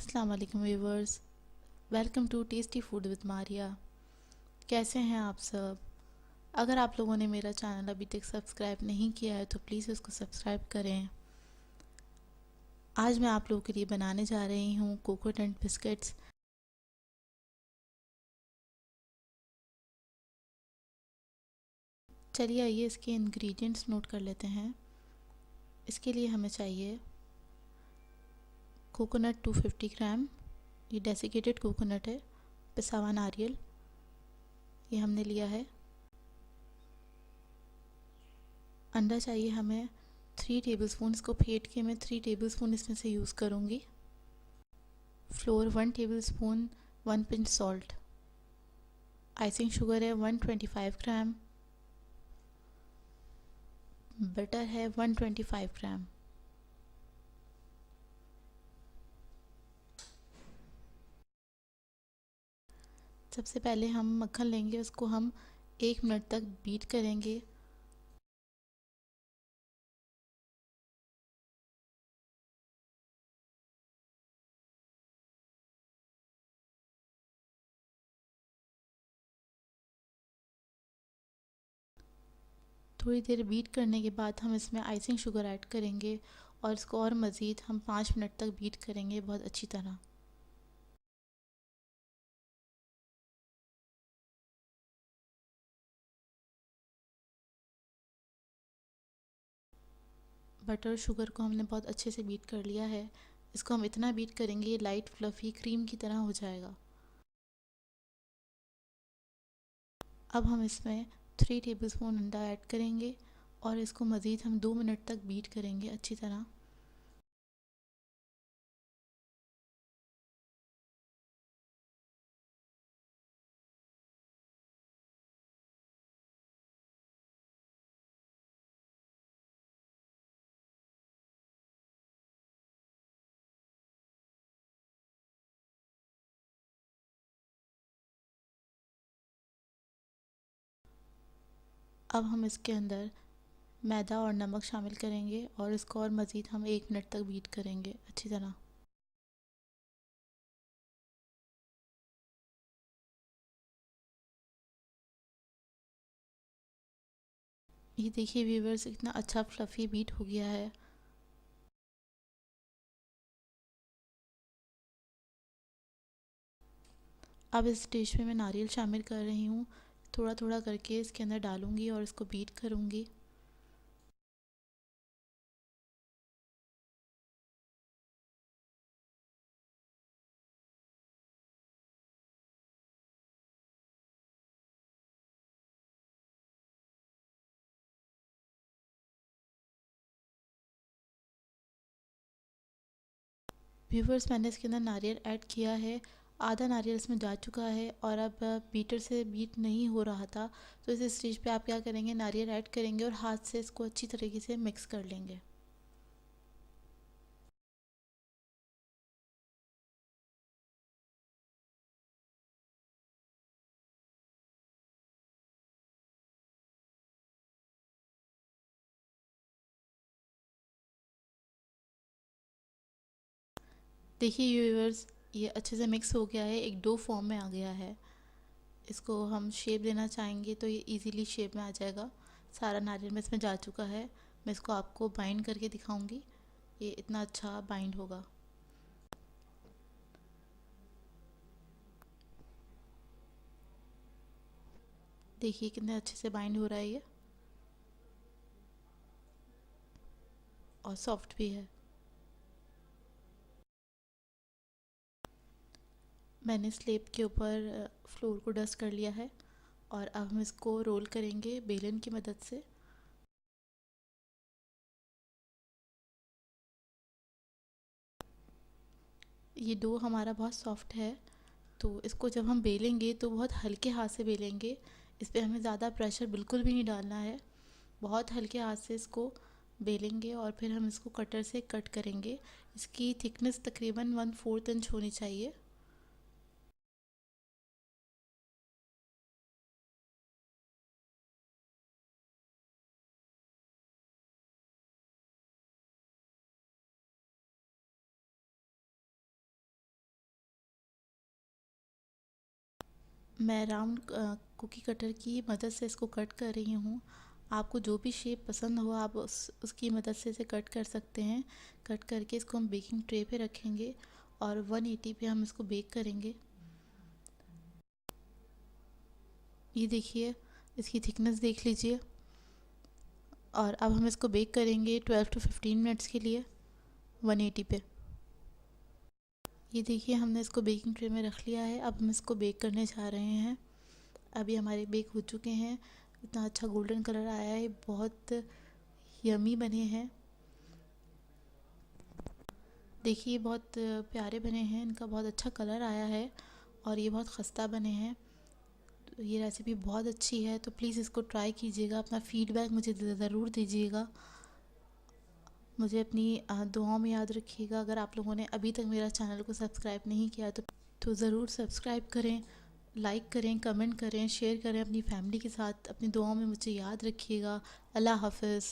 अस्सलाम वालेकुम viewers. Welcome to tasty food with Maria. कैसे हैं आप सब? अगर आप लोगों ने मेरा चैनल अभी तक सब्सक्राइब नहीं किया है तो प्लीज़ उसको सब्सक्राइब करें। आज मैं आप लोगों के लिए बनाने जा रही हूँ कोकोनट बिस्किट्स। चलिए आइए इसके इंग्रेडिएंट्स नोट कर लेते हैं। इसके लिए हमें चाहिए कोकोनट 250 ग्राम, ये डेसिकेटेड कोकोनट है, पिसा हुआ नारियल ये हमने लिया है। अंडा चाहिए हमें 3 टेबलस्पून, इसको फेंट के मैं 3 टेबलस्पून इसमें से यूज़ करूँगी। Floor 1 tablespoon, 1 pinch salt. Icing sugar है 125 ग्राम। बटर है 125 ग्राम। सबसे पहले हम मक्खन लेंगे, उसको हम 1 मिनट तक बीट करेंगे। थोड़ी देर बीट करने के बाद हम इसमें आइसिंग शुगर ऐड करेंगे और इसको और मज़ीद हम 5 मिनट तक बीट करेंगे बहुत अच्छी तरह। बटर शुगर को हमने बहुत अच्छे से बीट कर लिया है। इसको हम इतना बीट करेंगे ये लाइट फ्लफ़ी क्रीम की तरह हो जाएगा। अब हम इसमें 3 टेबलस्पून अंडा ऐड करेंगे और इसको मज़ीद हम 2 मिनट तक बीट करेंगे अच्छी तरह। अब हम इसके अंदर मैदा और नमक शामिल करेंगे और इसको और मज़ीद हम 1 मिनट तक बीट करेंगे अच्छी तरह। ये देखिए व्यूवर्स, इतना अच्छा फ्लफ़ी बीट हो गया है। अब इस डिश में मैं नारियल शामिल कर रही हूँ। थोड़ा थोड़ा करके इसके अंदर डालूँगी और इसको बीट करूँगी। व्यूवर्स, मैंने इसके अंदर नारियल ऐड किया है। आधा नारियल इसमें जा चुका है और अब बीटर से बीट नहीं हो रहा था, तो इस स्टेज पे आप क्या करेंगे, नारियल ऐड करेंगे और हाथ से इसको अच्छी तरीके से मिक्स कर लेंगे। देखिए व्यूवर्स, ये अच्छे से मिक्स हो गया है, एक डो फॉर्म में आ गया है। इसको हम शेप देना चाहेंगे तो ये इजीली शेप में आ जाएगा। सारा नारियल में इसमें जा चुका है। मैं इसको आपको बाइंड करके दिखाऊंगी, ये इतना अच्छा बाइंड होगा। देखिए कितने अच्छे से बाइंड हो रहा है ये, और सॉफ्ट भी है। मैंने स्लेब के ऊपर फ्लोर को डस्ट कर लिया है और अब हम इसको रोल करेंगे बेलन की मदद से। ये डो हमारा बहुत सॉफ्ट है, तो इसको जब हम बेलेंगे तो बहुत हल्के हाथ से बेलेंगे। इस पर हमें ज़्यादा प्रेशर बिल्कुल भी नहीं डालना है। बहुत हल्के हाथ से इसको बेलेंगे और फिर हम इसको कटर से कट करेंगे। इसकी थिकनेस तकरीबन 1/4 इंच होनी चाहिए। मैं राउंड कुकी कटर की मदद से इसको कट कर रही हूँ। आपको जो भी शेप पसंद हो आप उसकी मदद से इसे कट कर सकते हैं। कट करके इसको हम बेकिंग ट्रे पे रखेंगे और 180 पे हम इसको बेक करेंगे। ये देखिए, इसकी थिकनेस देख लीजिए। और अब हम इसको बेक करेंगे 12 to 15 मिनट्स के लिए 180 पे। ये देखिए, हमने इसको बेकिंग ट्रे में रख लिया है। अब हम इसको बेक करने जा रहे हैं। अभी हमारे बेक हो चुके हैं। इतना अच्छा गोल्डन कलर आया है, बहुत यमी बने हैं। देखिए बहुत प्यारे बने हैं, इनका बहुत अच्छा कलर आया है और ये बहुत खस्ता बने हैं। तो ये रेसिपी बहुत अच्छी है, तो प्लीज़ इसको ट्राई कीजिएगा। अपना फ़ीडबैक मुझे ज़रूर दीजिएगा। मुझे अपनी दुआओं में याद रखिएगा। अगर आप लोगों ने अभी तक मेरा चैनल को सब्सक्राइब नहीं किया तो ज़रूर सब्सक्राइब करें, लाइक करें, कमेंट करें, शेयर करें अपनी फैमिली के साथ। अपनी दुआओं में मुझे याद रखिएगा। अल्लाह हाफ़िज़।